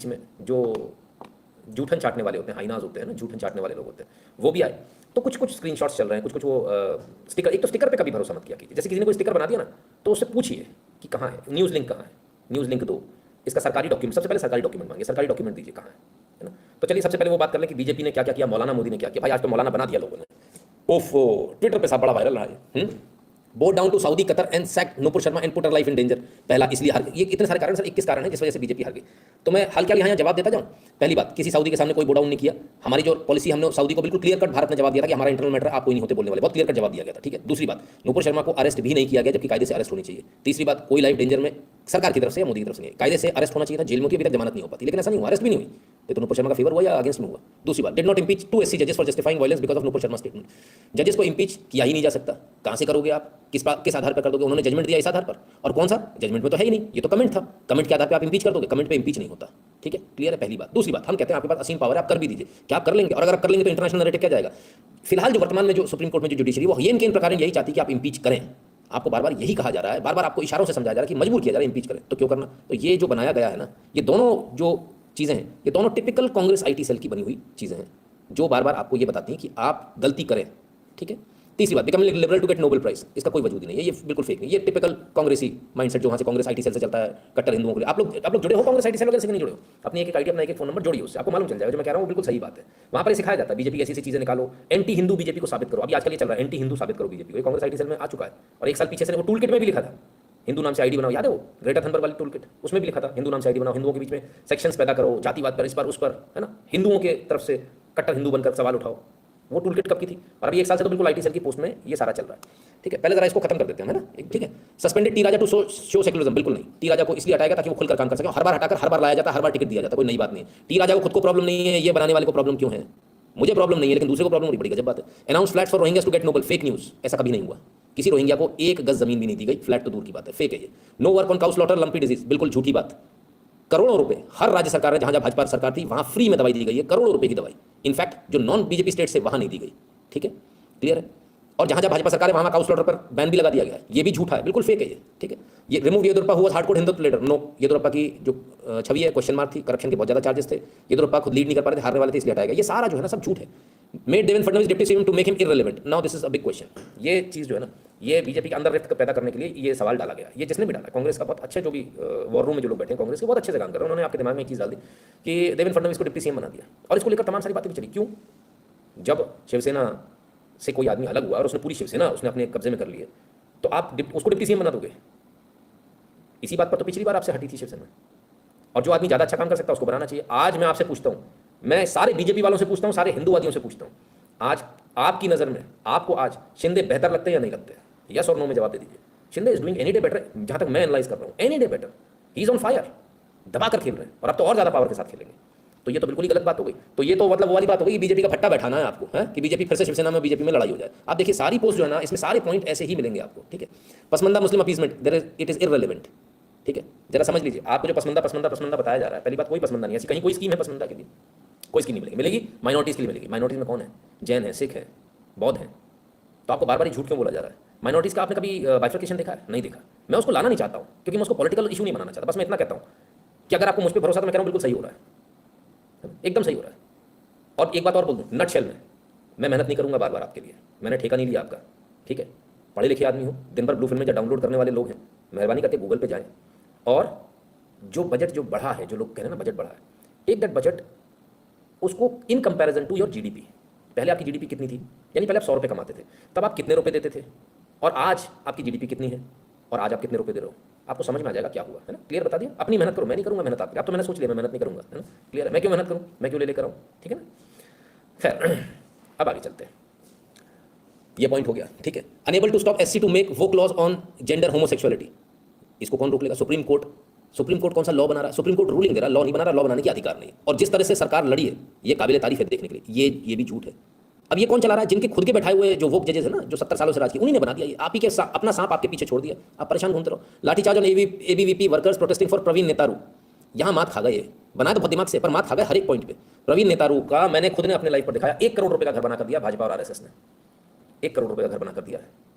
बीच में जो जूठन चाटने वाले होते हैं, हाइनाज होते हैं ना, जूठन चाटने वाले लोग होते हैं, वो भी आए। तो कुछ कुछ स्क्रीनशॉट्स चल रहे हैं, कुछ कुछ वो स्टिकर। एक तो स्टिकर पे कभी भरोसा मत किया कीजिए। जैसे किसी ने कोई स्टिकर बना दिया ना, तो उससे पूछिए कि कहाँ है न्यूज़ लिंक, कहाँ है न्यूज़ लिंक दो, इसका सरकारी डॉक्यूमेंट, सबसे पहले सरकारी डॉक्यूमेंट मांगिए, सरकारी डॉक्यूमेंट दीजिए कहाँ है ना। तो चलिए सबसे पहले वो बात कर लें कि बीजेपी ने क्या क्या किया, मौलाना मोदी ने क्या किया। भाई आज तो मौलाना बना दिया लोगों ने, ओफो, ट्विटर पे सब बड़ा वायरल रहा है। Bowed down to Saudi, Qatar and sack Nupur Sharma and put her life in danger. पहला इसलिए हार गई। ये इतने सारे कारण सर, 21 कारण है जिस वजह से बीजेपी हार गई। तो मैं हाल क्या यहाँ जवाब देता जाऊँ। पहली बात, किसी सऊदी के सामने कोई बोट डाउन नहीं किया। हमारी जो पॉलिसी, हमने सऊदी को बिल्कुल क्लियर कट भारत ने जवाब दिया था कि हमारा इंटरनल मैटर आप कोई नहीं होते बोलने वाले, बहुत क्लियर कट जवाब दिया गया था, ठीक है। दूसरी बात, नूपुर शर्मा को अरेस्ट भी नहीं किया गया, जबकि कायदे से अरेस्ट होनी चाहिए। तीसरी बात, कोई लाइफ डेंजर में सरकार की तरफ से या मोदी की तरफ से नहीं, कायदे से अरेस्ट होना चाहिए था, जेल में होती, अभी तक जमानत नहीं हो पाती, लेकिन ऐसा नहीं हुआ, अरेस्ट भी नहीं हुई। तो नूपुर शर्मा का फेवर हुआ या अगेंस्ट में हुआ। दूसरी बात, डिड नॉट इम्पीच 2 SC जजेस for justifying violence because of Nupur Sharma statement. जजेस को इम्पीच किया ही नहीं जा सकता, कहां से करोगे आप, किस आधार पर कर दोगे। उन्होंने जजमेंट दिया इस आधार पर, और कौन सा जजमेंट में तो है ही नहीं, ये तो कमेंट था। कमेंट के आधार पर आप इम्पीच कर दोगे, कमेंट पे इम्पीच नहीं होता, ठीक है, क्लियर है पहली बात। दूसरी बात, हम कहते हैं आपके पास असीम पावर है, आप कर भी दीजिए, क्या आप कर लेंगे, और अगर आप कर लेंगे तो इंटरनेशनल नैरेटिव क्या जाएगा। फिलहाल जो वर्तमान में जो सुप्रीम कोर्ट में जो जुडिशरी, वो ये इनके इन प्रकार यही चाहती है कि आप इम्पीच करें। आपको बार बार यही कहा जा रहा है, बार बार आपको इशारों से समझाया जा रहा है कि मजबूर किया जा रहा है इम्पीच करें, तो क्यों करना। तो ये जो बनाया गया है ना, ये दोनों जो चीज़ें हैं, ये दोनों टिपिकल कांग्रेस IT सेल की बनी हुई चीज़ें हैं, जो बार बार आपको ये बताती हैं कि आप गलती करें, ठीक है। तीसरी बात, becoming liberal to get Nobel prize, इसका कोई वजूद ही नहीं है, ये बिल्कुल फेक है, ये टिपिकल कांग्रेसी माइंडसेट जो वहाँ से कांग्रेस IT सेल से चलता है, कट्टर हिंदुओं के लिए। आप लोग जुड़े हो कांग्रेस IT सेल वगैरह से कि नहीं जुड़े हो, अपनी एक ID, अपना एक फ़ोन नंबर जोड़िए, उससे आपको मालूम चल जाएगा जो मैं कह रहा हूँ बिल्कुल सही बात है। वहाँ पर सिखाया जाता है बीजेपी ऐसी चीज़ें निकालो, एंटी हिंदू बीजेपी को साबित करो। अभी आजकल ये चल रहा है, एंटी हिंदू साबित करो बीजेपी को, ये कांग्रेस IT सेल में आ चुका है। और एक साल पीछे से वो टूल किट में भी लिखा था, हिंदू नाम से ID बनाओ, याद है वो ग्रेटर थनबर्ग वाली टूल किट, उसमें भी लिखा था हिंदू नाम से ID बनाओ, हिंदुओं के बीच में सेक्शंस पैदा करो, जातिवाद पर, इस पर उस पर, है ना, हिंदुओं के तरफ से कट्टर हिंदू बनकर सवाल उठाओ। वो टूल किट कब की थी, और अभी एक साल से तो बिल्कुल IT सेल की पोस्ट में ये सारा चल रहा है, ठीक है। पहले जरा इसको खत्म कर देते हैं, है ना, ठीक है। Suspended T Raja to show secularism, बिल्कुल नहीं, टी राजा को इसलिए हटाया गया ताकि वो खुलकर काम कर सके। हर बार हटाकर हर बार लाया जाता, हर बार टिकट दिया जाता, कोई नई बात नहीं। टी राजा को खुद को प्रॉब्लम नहीं है, ये बनाने वाले को प्रॉब्लम क्यों है। मुझे प्रॉब्लम नहीं है, लेकिन दूसरे को प्रॉब्लम, बड़ी गजब बात है। Announce flat for Rohingyas to get Nobel, fake news, ऐसा कभी नहीं हुआ। किसी रोहिंग्या को 1 गज जमीन भी नहीं दी गई, फ्लैट तो दूर की बात है, फेक है ये। No work on cow slaughter, lumpy disease, बिल्कुल झूठी बात। करोड़ों रुपए हर राज्य सरकार ने, जहां जहां भाजपा सरकार थी वहां फ्री में दवाई दी गई है, करोड़ों रुपए की दवाई, इनफैक्ट जो नॉन बीजेपी स्टेट से वहां नहीं दी गई, ठीक है, क्लियर है। और जहां जहां भाजपा सरकार है वहां काउ स्लॉटर पर बैन भी लगा दिया गया है, ये भी झूठा है, बिल्कुल फेक है ये, ठीक है। ये रिमूव येदुरप्पा हुआ hardcore Hindutva leader, no, Yediyurappa की जो छवि है क्वेश्चन मार्क थी, करप्शन के बहुत ज्यादा चार्जेस थे, येदुरप्पा खुद लीड नहीं कर पा रहे थे, हारने वाले थे, इसलिए हटाया गया। ये सारा जो है ना सब झूठ है। Made Devendra Fadnavis deputy CM to make him irrelevant, now this is a big question. ये चीज़ जो है ना, ये बीजेपी के अंदर रिफ्ट पैदा करने के लिए ये सवाल डाला गया। ये जिसने भी डाला, कांग्रेस का बहुत अच्छे, जो भी वॉर रूम में जो लोग बैठे हैं कांग्रेस के, बहुत अच्छे से काम कर रहे हैं। उन्होंने आपके दिमाग में एक चीज़ डाल दी कि देवेंद्र फडणवीस को डिप्टी सीएम बना दिया, और इसको लेकर तमाम सारी बातें भी चली। क्यों, जब शिवसेना से कोई आदमी अलग हुआ और उसने पूरी शिवसेना उसने अपने कब्जे में कर ली है, तो आप उसको डिप्टी सीएम बना दोगे। इसी बात पर तो पिछली बार आपसे हटी थी शिवसेना। और जो आदमी ज़्यादा अच्छा काम कर सकता है उसको बनाना चाहिए। आज मैं आपसे पूछता हूँ, मैं सारे बीजेपी वालों से पूछता हूँ, सारे हिंदूवादियों से पूछता हूँ, आज आपकी नज़र में आपको आज शिंदे बेहतर लगते हैं या नहीं लगते? यस और नो में जवाब दे दीजिए। Shinde is doing any day better, जहाँ तक मैं एनालाइज कर रहा हूँ, any day better. He is on fire, दबा कर खेल रहे हैं, और अब तो और ज़्यादा पावर के साथ खेलेंगे। तो ये तो बिल्कुल ही गलत बात हो गई। तो ये तो मतलब वो वाली बात हो गई, बीजेपी का फट्टा बैठाना है आपको, है कि बीजेपी फिर से शिवसेना में, बीजेपी में लड़ाई हो जाए। आप देखिए सारी पोस्ट जो है ना, इसमें सारे पॉइंट ऐसे ही मिलेंगे आपको, ठीक है। पसमंदा मुस्लिम अपीसमेंट, इट इज इररिलेवेंट, ठीक है। जरा समझ लीजिए, आपको जो पसमंदा बताया जा रहा है, पहली बात कोई पसमंदा नहीं है, ऐसी कहीं कोई स्कीम है पसमंदा के लिए, कोई स्कीम नहीं मिलेगी। मिलेगी माइनॉरिटीज़ के लिए मिलेगी। माइनॉरिटीज़ में कौन है? जैन है, सिख है, बौद्ध है। तो आपको बार बार झूठ क्यों बोला जा रहा है? माइनॉरिटीज़ का आपने कभी बाइफर्केशन देखा है? नहीं देखा। मैं उसको लाना नहीं चाहता हूँ, क्योंकि मैं उसको पॉलिटिकल इशू नहीं बनाना चाहता। बस मैं इतना कहता हूँ कि अगर आपको मुझ पर भरोसा, तो मैं कह रहा हूँ बिल्कुल सही हो रहा है, एकदम सही हो रहा है। और एक बात और बोल दूँ, नटशेल में, मैं मेहनत नहीं करूँगा बार बार आपके लिए, मैंने ठेका नहीं लिया आपका, ठीक है। पढ़े लिखे आदमी हो, दिन भर ब्लू फिल्में जो डाउनलोड करने वाले लोग हैं, मेहरबानी करके गूगल पे जाएं, और जो बजट जो बढ़ा है, जो लोग कह रहे हैं ना बजट बढ़ा है, टेक दैट बजट, उसको in comparison to your GDP. पहले आपकी जीडीपी कितनी थी, यानी पहले आप 100 रुपये कमाते थे, तब आप कितने रुपए देते थे, और आज आपकी जीडीपी कितनी है, और आज आप कितने रुपए दे रहे हो, आपको समझ में आ जाएगा क्या हुआ, है ना। क्लियर बता दिया। अपनी मेहनत करो, मैं नहीं करूँगा मेहनत आपकी। अब तो मैंने सोच लिया मैं मेहनत नहीं करूँगा, है ना, क्लियर है। मैं क्यों मेहनत करूँ, मैं क्यों ले लेकर आऊँ, ठीक है ना। खैर अब आगे चलते हैं, ये पॉइंट हो गया, ठीक है। Unable to stop SC to make वो क्लॉज ऑन जेंडर होमोसेक्सुअलिटी, इसको कौन रोक लेगा? सुप्रीम कोर्ट कौन सा लॉ बना रहा है? सुप्रीम कोर्ट रूलिंग दे रहा है, लॉ नहीं बना रहा, लॉ बनाने की अधिकार नहीं। और जिस तरह से सरकार लड़ी है, ये काबिल तारीफ है देखने के लिए। ये भी झूठ है। अब ये कौन चला रहा है? जिनके खुद के बैठाए हुए जो वोक जजेस है ना, जो 70 सालों से राज किए, उन्हीं ने बना दिया। आप ही के अपना सांप आपके पीछे छोड़ दिया, आप परेशान घूमते रहो। Lathicharge on ABVP workers protesting for Praveen Nettaru, यहाँ मात खा गए। बनाया तो बहुत दिमाग से, पर मात खा गए हर एक पॉइंट पे। प्रवीण नेतारू का मैंने खुद ने अपने लाइफ पर दिखाया, 1 करोड़ रुपए का घर बना कर दिया भाजपा और RSS ने, 1 करोड़ रुपए का घर बना कर दिया है,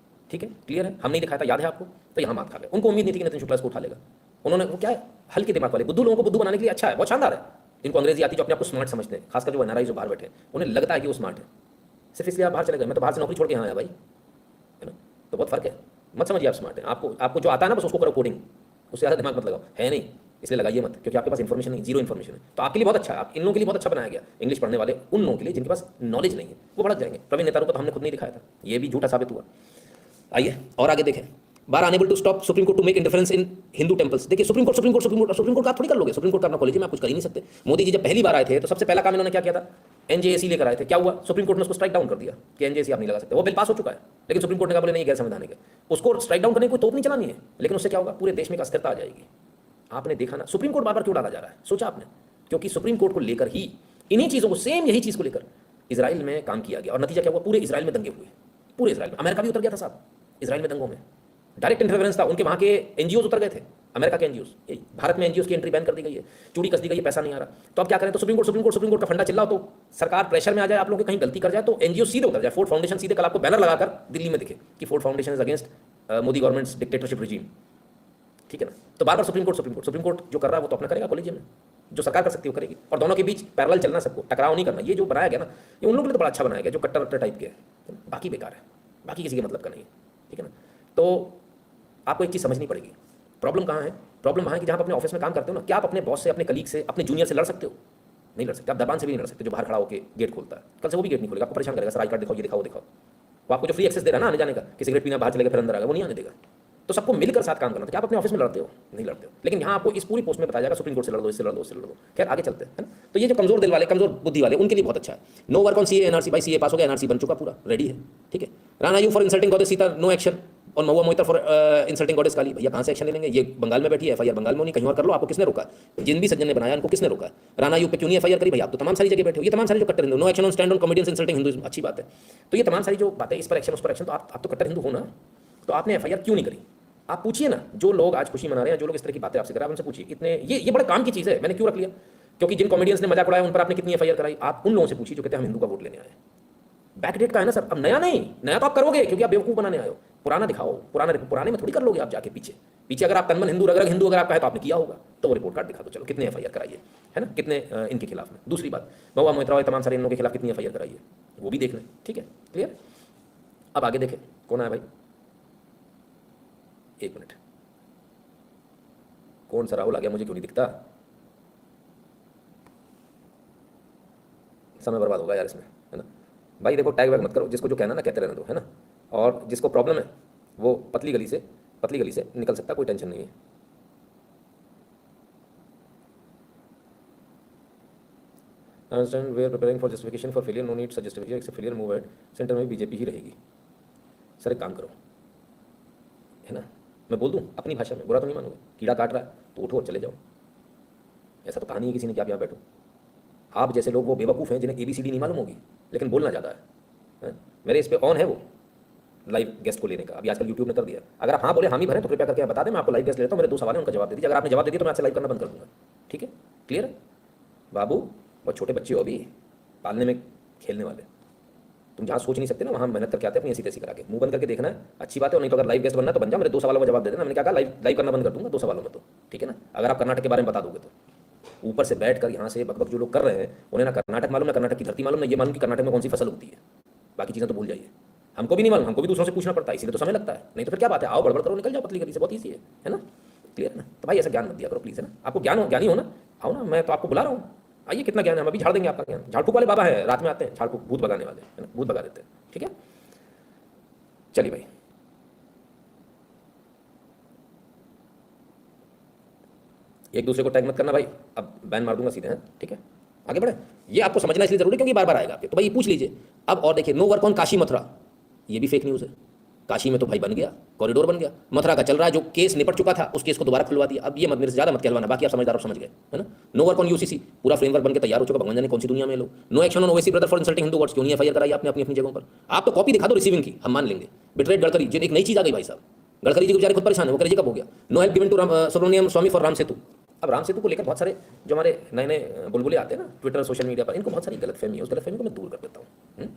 ठीक है, क्लियर है। हम नहीं दिखाया था, याद है आपको। तो यहाँ मात खा गए। उनको उम्मीद नहीं थी कि नितिन शुक्ला इसको उठा लेगा, उन्होंने वो क्या है, हल्के दिमाग वाले बुद्धू लोगों को बुद्धू बनाने के लिए अच्छा है, बहुत शानदार है। जिनको अंग्रेजी आती है, जो अपने आप को स्मार्ट समझते हैं, खासकर जो एनआरआई जो बाहर बैठे हैं, उन्हें लगता है कि वो स्मार्ट है, सिर्फ इसलिए आप बाहर चले गए। मैं तो बाहर से नौकरी छोड़ के यहाँ आया भाई, है ना, तो बहुत फर्क है। मत समझिए आप स्मार्ट है, आपको जो आता है ना बस उसको करो कोडिंग, उससे ज़्यादा दिमाग मत लगाओ, है नहीं इसलिए लगाइए मत, क्योंकि आपके पास इन्फॉर्मेशन नहीं, जीरो इन्फॉर्मेशन है। तो आपके लिए बहुत अच्छा है, आप इन लोगों के लिए बहुत अच्छा बनाया गया इंग्लिश पढ़ने वाले उन लोगों के लिए जिनके पास नॉलेज नहीं है, वो भड़क जाएंगे। प्रवीण नेतारों को तो हमने खुद नहीं दिखाया था, ये भी झूठा साबित हुआ। आइए और आगे देखें। Bar unable to stop Supreme Court to make interference in Hindu temples. देखिए सुप्रीम कोर्ट आप थोड़ी कर लोगे, सुप्रीम कोर्ट का अपना कॉलेज में आप कुछ कर ही नहीं सकते। मोदी जी जब पहली बार आए थे तो सबसे पहला काम इन्होंने क्या किया था, एनजेएसी लेकर आए थे। क्या हुआ, सुप्रीम कोर्ट ने उसको स्ट्राइक डाउन कर दिया कि एनजेएसी आप नहीं लगा सकते। वो बिल पास हो चुका है, लेकिन सुप्रीम कोर्ट ने कहा बोले नहीं, गैर संवैधानिक है, उसको स्ट्राइक डाउन करने की कोई तोप नहीं चलानी है। लेकिन उससे क्या होगा, पूरे देश में एक अस्थिरता आ जाएगी। आपने देखा ना सुप्रीम कोर्ट बार बार क्यों डाला जा रहा है, सोचा आपने? क्योंकि सुप्रीम कोर्ट को लेकर ही, इन्हीं चीज़ों को, सेम यही चीज़ को लेकर इजराइल में काम किया गया, और नतीजा क्या हुआ, पूरे इजराइल में दंगे हुए, पूरे इजराइल में। अमेरिका भी उतर गया था साहब इजराइल में दंगों में, डायरेक्ट इंटरफेरेंस था, उनके वहाँ के एनजीओज उतर गए थे, अमेरिका के एनजीओज। भारत में एनजीओज की एंट्री बैन कर दी गई है, चूड़ी कस दी गई है, पैसा नहीं आ रहा। तो अब क्या करें, तो सुप्रीम कोर्ट का फंडा चिल्लाओ तो सरकार प्रेशर में आ जाए, आप लोगों की कहीं गलती कर जाए तो एनजीओ सीधे उतर जाए। फोर्ड फाउंडेशन सीधे कल आपको बैनर लगाकर दिल्ली में दिखे कि Ford foundation is against Modi governments dictatorship regime, ठीक है ना। तो बार बार सुप्रीम कोर्ट जो कर रहा है वो तो अपना करेगा कॉलेज में, जो सरकार कर सकती है वो करेगी, और दोनों के बीच पैरेलल चलना, सबको टकराव नहीं करना। ये जो बनाया गया ना, ये उन लोगों के लिए तो बड़ा अच्छा बनाया गया जो कट्टर टाइप के है, बाकी बेकार है, बाकी किसी के मतलब का नहीं है, ठीक है ना। तो आपको एक चीज़ समझनी पड़ेगी, प्रॉब्लम कहाँ है। प्रॉब्लम वहाँ है कि जहाँ आप अपने ऑफिस में काम करते हो ना, क्या आप अपने बॉस से, अपने कलीग से, अपने जूनियर से लड़ सकते हो? नहीं लड़ सकते। आप दबान से भी नहीं लड़ सकते, जो बाहर खड़ा होकर गेट खोलता है, कल से वो भी गेट नहीं खोलेगा, आपको परेशान करेगा, सर आई कार्ड दिखाओ, ये दिखाओ, दिखाओ। वो आपको जो फ्री एक्सेस दे रहा है ना आने जाने का, कि सिगरेट पीना बाहर चलेगा फिर अंदर आएगा, वो नहीं आने देगा। तो सबको मिलकर साथ काम करना। तो क्या आप अपने ऑफिस में लड़ते हो? नहीं लड़ते हो। लेकिन यहाँ आपको इस पूरी पोस्ट में बताया जाएगा सुप्रीम कोर्ट से लड़ दो, इससे लड़ दो, इससे लड़ दो। खैर आगे चलते हैं, है ना। तो ये जो कमजोर दिल वाले, कमजोर बुद्धि वाले, उनके लिए बहुत अच्छा है। No work on CAA NRC, भाई सीए पास हो गया, एनआरसी बन चुका, पूरा रेडी है, ठीक है। Rana you for insulting goddess Sita, no action. और Mahua Moitra for insulting goddess Kali, भैया कहाँ से एक्शन ले लेंगे? ये बंगाल में बैठी है, एफआईआर बंगाल में नहीं, कहीं और कर लो, आपको किसने रोका? जिन भी सज्जन ने बनाया उनको किसने रोका? राणा यू पे क्यों नहीं एफआईआर करी? भैया आप तो तमाम सारी जगह बैठे हो, ये तमाम सारी जो कट्टर Hindu, no action on stand on comedians insulting Hindu, अच्छी बात है। तो ये तमाम सारी जो बातें, इस पर एक्शन, उस पर एक्शन, तो आप तो कट्टर हिंदू हो ना, तो आपने एफआईआर क्यों नहीं करी? आप पूछिए ना, जो लोग आज खुशी मना रहे हैं, जो लोग इस तरह की बातें आपसे कर रहे हैं, उनसे पूछिए इतने, ये बड़े काम की चीज़ है, मैंने क्यों रख लिया? क्योंकि जिन कॉमेडियंस ने मजाक उड़ाया उन पर आपने कितनी एफआईआर कराई? आप उन लोगों से पूछिए जो कहते हैं हम हिंदू का वोट लेने आए। बैकडेट का है ना सर, अब नया नहीं, नया तो आप करोगे क्योंकि आप बेवकूफ़ बनाने आए हो। पुराना दिखाओ, पुराने में थोड़ी कर लोगे आप जाके पीछे अगर आप तनमन हिंदू, रग हिंदू अगर आपका है तो आपने किया होगा, तो वो रिपोर्ट कार्ड दिखा दो, चलो कितने एफआईआर कराइए, है ना, कितने इनके खिलाफ में। दूसरी बात, महुआ मोहितरा तमाम सारे इन लोगों के खिलाफ कितनी एफआईआर कराइए, वो भी देख लें, ठीक है, क्लियर। अब आगे देखें कौन आया भाई, एक मिनट, कौन सा राहुल आ गया, मुझे क्यों नहीं दिखता? समय बर्बाद होगा यार इसमें, है ना भाई। देखो टैग वैग मत करो, जिसको जो कहना ना कहते रहने दो, है ना। और जिसको प्रॉब्लम है वो पतली गली से निकल सकता, कोई टेंशन नहीं है। Understand they are preparing for justification for failure, no need such justification accept failure, move at, centre में बीजेपी ही रहेगी। सर एक काम करो, है ना, मैं बोल दूं अपनी भाषा में, बुरा तो नहीं मानोगे? कीड़ा काट रहा है तो उठो और चले जाओ। ऐसा तो कहा नहीं है किसी ने कि आप यहाँ बैठो। आप जैसे लोग वो बेवकूफ़ हैं जिन्हें ABCD नहीं मालूम होगी, लेकिन बोलना ज़्यादा है। मेरे इस पर ऑन है वो लाइव गेस्ट को लेने का, अभी आजकल यूट्यूब ने कर दिया। अगर आप हाँ बोले, हामी भरें, तो कृपया करके बता दें, मैं आपको लाइव गेस्ट लेता हूँ। मेरे 2 सवाल हैं, उनका जवाब दे दीजिए। अगर आपने जवाब दे दिया तो मैं आपसे लाइव करना बंद कर दूँगा, ठीक है, क्लियर है बाबू। बहुत छोटे बच्चे हो अभी, पालने में खेलने वाले, तुम जहाँ सोच नहीं सकते ना वहाँ मेहनत करके आते हैं अपनी ऐसी तैसी करा के। मुंह बंद करके देखना है, अच्छी बात है, और नहीं तो अगर लाइव गेस्ट बनना तो बन जाओ। मेरे 2 सवालों का जवाब दे देना। मैंने क्या कहा, लाइव करना बंद कर दूंगा 2 सवालों में, तो ठीक है ना। अगर आप कर्नाटक के बारे में बता दोगे तो ऊपर से बैठ कर यहाँ से बकबक जो लोग कर रहे हैं, उन्हें ना कर्नाटक मालूम, ना कर्नाटक की धरती मालूम, ना ये मालूम कि कर्नाटक में कौन सी फसल होती है। बाकी चीज़ें तो भूल जाइए, हमको भी नहीं मालूम, हमको भी दूसरों से पूछना पड़ता है, इसीलिए तो समय लगता है। नहीं तो फिर क्या बात है, आओ बड़बड़ करो, निकल जाओ पतली गली से, बहुत ईजी है ना, क्लियर है ना। तो भाई ऐसा ज्ञान मत दिया करो प्लीज़, है ना। आपको ज्ञानी हो ना, आओ ना, मैं तो आपको बुला रहा हूँ, आइए, कितना ज्ञान है, हम अभी झाड़ देंगे आपका ज्ञान। झाड़ फूक वाले बाबा है, रात में आते हैं, झाड़ फूक भूत भगाने वाले, है ना, भूत भगा देते हैं, ठीक है। चलिए भाई, एक दूसरे को टैग मत करना भाई, अब बैन मार दूंगा सीधे, हैं, ठीक है। आगे बढ़े, ये आपको समझना इसलिए जरूरी क्योंकि बार बार आएगा आपके, तो भाई ये पूछ लीजिए। अब और देखिए, no work on Kashi Mathura, ये भी फेक न्यूज़ है। काशी में तो भाई बन गया, कॉरिडोर बन गया, मथुरा का चल रहा है, जो केस निपट चुका था उस केस को दोबारा खुलवा दिया। अब ये मत मेरे से ज़्यादा मत कहलवाना, बाकी आप समझदार, आप समझ गए, है ना। नो वर्क ऑन यूसीसी, पूरा फ्रेमवर्क बनकर तैयार हो चुका, भगवान जाने कौन सी दुनिया में लोग। No action on Owaisi brother for insulting Hindu words, क्यों नहीं एफआईआर कराई आपने अपनी जगहों पर? आप तो कॉपी दिखा दो रिसीविंग की, हम मान लेंगे। बिट्रेड गडकरी जी, एक नई चीज़ आ गई भाई साहब, गडकरी जी को बेचारे खुद परेशान है, वो करेजी कब हो गया। No help given to Subramanian Swamy for Ram Setu. अब राम सेतु को लेकर बहुत सारे जो हमारे नए नए बुलबुले आते हैं ना ट्विटर सोशल मीडिया पर, इनको बहुत सारी गलतफहमी है, उस गलतफहमी को मैं दूर कर देता हूँ।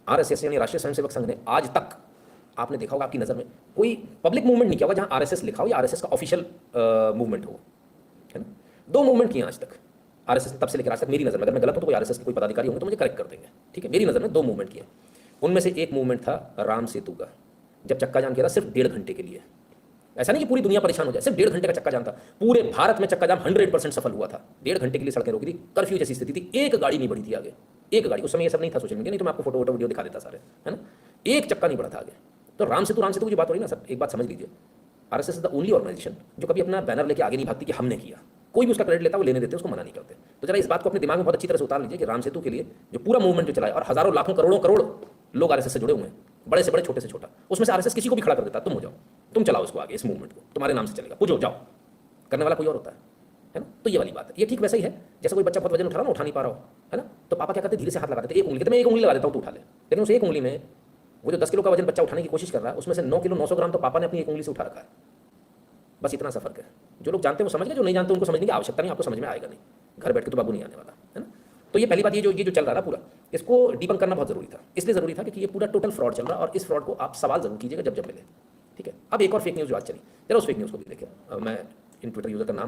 RSS यानी राष्ट्रीय स्वयंसेवक संघ ने आपने देखा होगा आपकी नज़र में कोई पब्लिक मूवमेंट नहीं किया होगा जहाँ आरएसएस लिखा हो या आरएसएस का ऑफिशियल मूवमेंट हो, है ना। 2 मूवमेंट किए आज तक आरएसएस तब से लेकर आज तक, मेरी नज़र में, अगर मैं गलत हूँ तो कोई आरएसएस के कोई पदाधिकारी होंगे तो मुझे करेक्ट कर देंगे, ठीक है। मेरी नज़र में 2 मूवमेंट किए, उनमें से एक मूवमेंट था राम सेतु का, जब चक्का जाम किया था सिर्फ 1.5 घंटे के लिए। ऐसा नहीं कि पूरी दुनिया परेशान हो जाए, सिर्फ 1.5 घंटे का चक्का जाम था। पूरे भारत में चक्का जाम 100% सफल हुआ था। 1.5 घंटे के लिए सड़कें रोकी थी, कर्फ्यू जैसी स्थिति थी, एक गाड़ी नहीं बढ़ी थी आगे, एक गाड़ी। उस समय ये सब नहीं था सोशल मीडिया, नहीं तो मैं आपको फोटो वोटो वीडियो दिखा देता सारे, है ना। एक चक्का नहीं बढ़ा था आगे। तो राम सेतु की जो बात हो रही है ना सर, एक बात समझ लीजिए, RSS is the only organisation जो कभी अपना बैनर लेके आगे नहीं भागती कि हमने किया। कोई भी उसका क्रेडिट लेता है, वो लेने देते हैं, उसको मना नहीं करते। तो जरा इस बात को अपने दिमाग में बहुत अच्छी तरह से उतार लीजिए कि राम सेतु के लिए जो पूरा मूवमेंट जो चला है, और हजारों लाखों करोड़ों करोड़ लोग आरएसएस से जुड़े हुए हैं, बड़े से बड़े छोटे से छोटा, उसमें से आरएसएस किसी को भी खड़ा कर देता, तुम हो जाओ, तुम चलाओ इसको आगे, इस मूवमेंट को तुम्हारे नाम से चलेगा, पूछो जाओ, करने वाला कोई और होता है ना। तो ये वाली बात है। ये ठीक वैसा ही है जैसे कोई बच्चा बहुत वजन उठा रहा ना, उठा नहीं पा रहा हो, है ना, तो पापा क्या करते, धीरे से हाथ लगा देते, एक उंगली, तो मैं एक उंगली लगा देता हूँ तो उठा ले। लेकिन उस एक उंगली में वो जो 10 किलो का वजन बच्चा उठाने की कोशिश कर रहा है, उसमें से 9 किलो 900 ग्राम तो पापा ने अपनी एक उंगली से उठा रखा है। बस इतना सा फर्क है। जो लोग जानते हैं वो समझ गए, जो नहीं जानते उनको समझने की आवश्यकता नहीं, आपको समझ में आएगा नहीं, घर बैठ के तो बाबू नहीं आने वाला, है ना। तो ये पहली बात, ये जो चल रहा था पूरा, इसको डिबंक करना बहुत जरूरी था। इसलिए जरूरी था क्योंकि ये पूरा टोटल फ्रॉड चल रहा है, और इस फ्रॉड को आप सवाल जरूर कीजिएगा जब जब मिले, ठीक है। अब एक और फेक न्यूज़ जो आज चली, जरा उस फेक न्यूज़ को भी देखिए। मैं इन ट्विटर यूजर का नाम